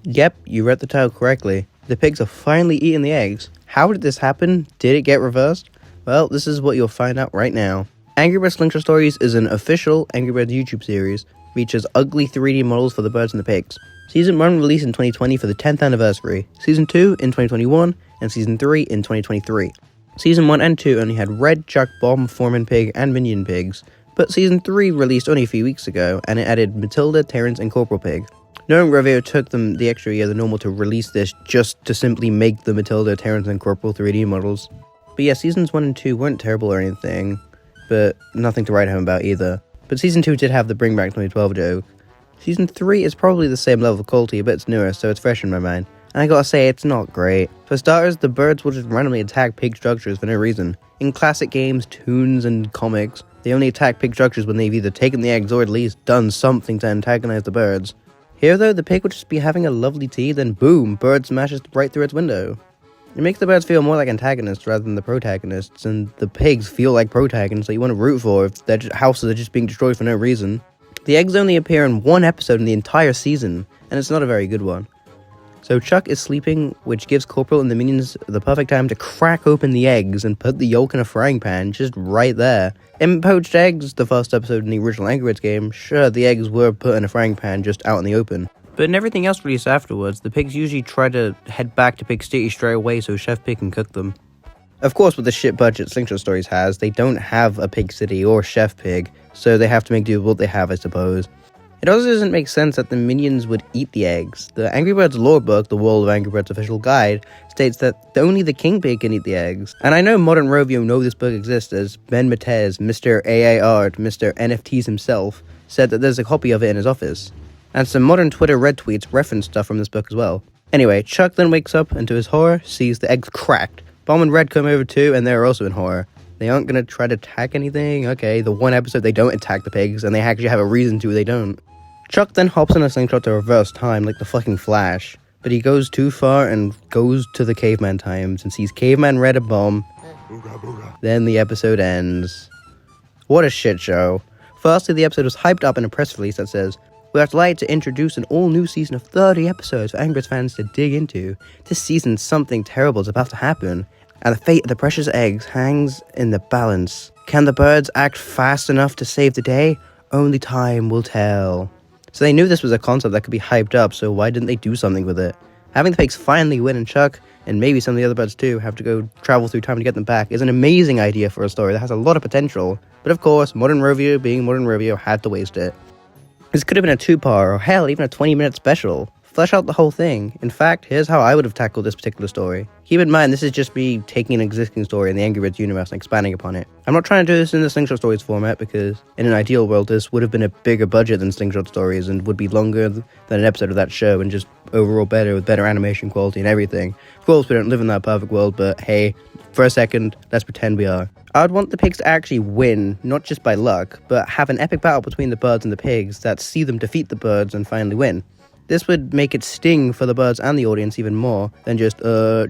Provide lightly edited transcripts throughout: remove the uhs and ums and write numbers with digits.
Yep, you read the title correctly. The pigs are finally eating the eggs. How did this happen? Did it get reversed? Well, this is what you'll find out right now. Angry Birds Slingshot Stories is an official Angry Birds YouTube series. Features ugly 3D models for the birds and the pigs. Season 1 released in 2020 for the 10th anniversary, Season 2 in 2021, and Season 3 in 2023. Season 1 and 2 only had Red, Chuck, Bomb, Foreman Pig, and Minion Pigs, but Season 3 released only a few weeks ago, and it added Matilda, Terrence, and Corporal Pig. Knowing Rovio took them the extra year than normal to release this just to simply make the Matilda, Terrence, and Corporal 3D models. But yeah, Seasons 1 and 2 weren't terrible or anything, but nothing to write home about either. But Season 2 did have the Bring Back 2012 joke. Season 3 is probably the same level of quality, but it's newer, so it's fresh in my mind. And I gotta say, it's not great. For starters, the birds will just randomly attack pig structures for no reason. In classic games, toons, and comics, they only attack pig structures when they've either taken the eggs or at least done something to antagonize the birds. Here though, the pig would just be having a lovely tea, then boom, bird smashes right through its window. It makes the birds feel more like antagonists rather than the protagonists, and the pigs feel like protagonists that you want to root for if their houses are just being destroyed for no reason. The eggs only appear in one episode in the entire season, and it's not a very good one. So Chuck is sleeping, which gives Corporal and the minions the perfect time to crack open the eggs and put the yolk in a frying pan just right there. In Poached Eggs, the first episode in the original Angry Birds game, sure, the eggs were put in a frying pan just out in the open. But in everything else released afterwards, the pigs usually try to head back to Pig City straight away so Chef Pig can cook them. Of course, with the shit budget Slingshot Stories has, they don't have a Pig City or Chef Pig, so they have to make do with what they have, I suppose. It also doesn't make sense that the minions would eat the eggs. The Angry Birds lore book, the World of Angry Birds official guide, states that only the king pig can eat the eggs. And I know modern Rovio know this book exists, as Ben Matez, Mr. AI Art, Mr. NFTs himself, said that there's a copy of it in his office. And some modern Twitter red tweets reference stuff from this book as well. Anyway, Chuck then wakes up and to his horror, sees the eggs cracked. Bomb and Red come over too, and they're also in horror. They aren't gonna try to attack anything? Okay, the one episode they don't attack the pigs, and they actually have a reason to, they don't. Chuck then hops in a slingshot to reverse time like the fucking Flash, but he goes too far and goes to the caveman times and sees Caveman Red and Bomb. Then the episode ends. What a shit show. Firstly, the episode was hyped up in a press release that says, "We are delighted to introduce an all-new season of 30 episodes for Angry Birds fans to dig into. This season, something terrible is about to happen, and the fate of the precious eggs hangs in the balance. Can the birds act fast enough to save the day? Only time will tell." So they knew this was a concept that could be hyped up, so why didn't they do something with it? Having the pigs finally win and Chuck, and maybe some of the other birds too, have to go travel through time to get them back is an amazing idea for a story that has a lot of potential. But of course, modern Rovio being modern Rovio had to waste it. This could have been a 2-part, or hell, even a 20-minute special. Flesh out the whole thing. In fact, here's how I would have tackled this particular story. Keep in mind, this is just me taking an existing story in the Angry Birds universe and expanding upon it. I'm not trying to do this in the Slingshot Stories format because, in an ideal world, this would have been a bigger budget than Slingshot Stories and would be longer than an episode of that show and just overall better with better animation quality and everything. Of course, we don't live in that perfect world, but hey, for a second, let's pretend we are. I'd want the pigs to actually win, not just by luck, but have an epic battle between the birds and the pigs that see them defeat the birds and finally win. This would make it sting for the birds and the audience even more than just,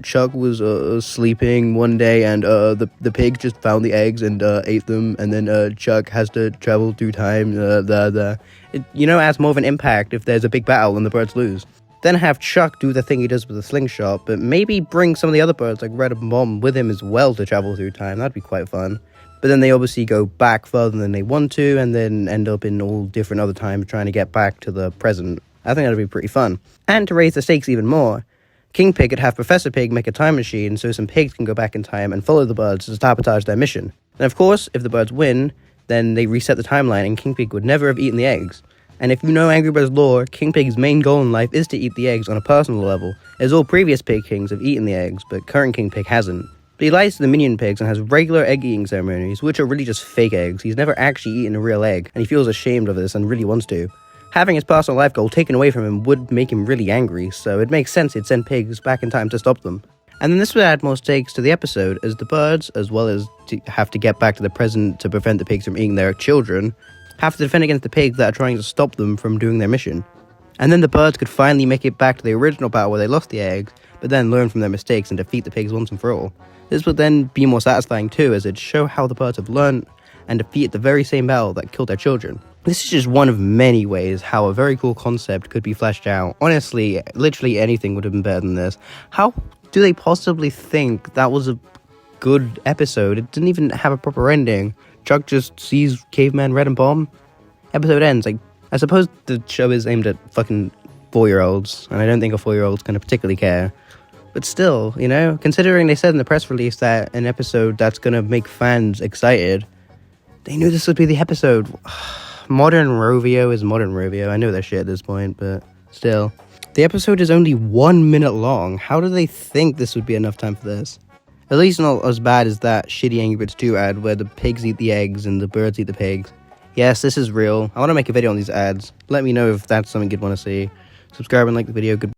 Chuck was sleeping one day and the pig just found the eggs and ate them, and then Chuck has to travel through time, It, adds more of an impact if there's a big battle and the birds lose. Then have Chuck do the thing he does with the slingshot, but maybe bring some of the other birds like Red and Bomb with him as well to travel through time. That'd be quite fun. But then they obviously go back further than they want to, and then end up in all different other times trying to get back to the present. I think that'd be pretty fun. And to raise the stakes even more, King Pig could have Professor Pig make a time machine so some pigs can go back in time and follow the birds to sabotage their mission. And of course, if the birds win, then they reset the timeline and King Pig would never have eaten the eggs. And if you know Angry Birds lore, King Pig's main goal in life is to eat the eggs on a personal level, as all previous Pig Kings have eaten the eggs, but current King Pig hasn't. But he lies to the minion pigs and has regular egg-eating ceremonies, which are really just fake eggs. He's never actually eaten a real egg, and he feels ashamed of this and really wants to. Having his personal life goal taken away from him would make him really angry, so it makes sense he'd send pigs back in time to stop them. And then this would add more stakes to the episode, as the birds, as well as to have to get back to the present to prevent the pigs from eating their children, have to defend against the pigs that are trying to stop them from doing their mission. And then the birds could finally make it back to the original battle where they lost the eggs, but then learn from their mistakes and defeat the pigs once and for all. This would then be more satisfying too, as it'd show how the birds have learned and defeated the very same battle that killed their children. This is just one of many ways how a very cool concept could be fleshed out. Honestly, literally anything would have been better than this. How do they possibly think that was a good episode? It didn't even have a proper ending. Chuck just sees Caveman Red and Bomb. Episode ends. Like, I suppose the show is aimed at fucking 4-year-olds, and I don't think a 4-year-old's gonna particularly care. But still, you know, considering they said in the press release that an episode that's gonna make fans excited, they knew this would be the episode. Modern Rovio is modern Rovio. I know that shit at this point, but still. The episode is only 1 minute long. How do they think this would be enough time for this? At least not as bad as that shitty Angry Birds 2 ad where the pigs eat the eggs and the birds eat the pigs. Yes, this is real. I want to make a video on these ads. Let me know if that's something you'd want to see. Subscribe and like the video. Goodbye.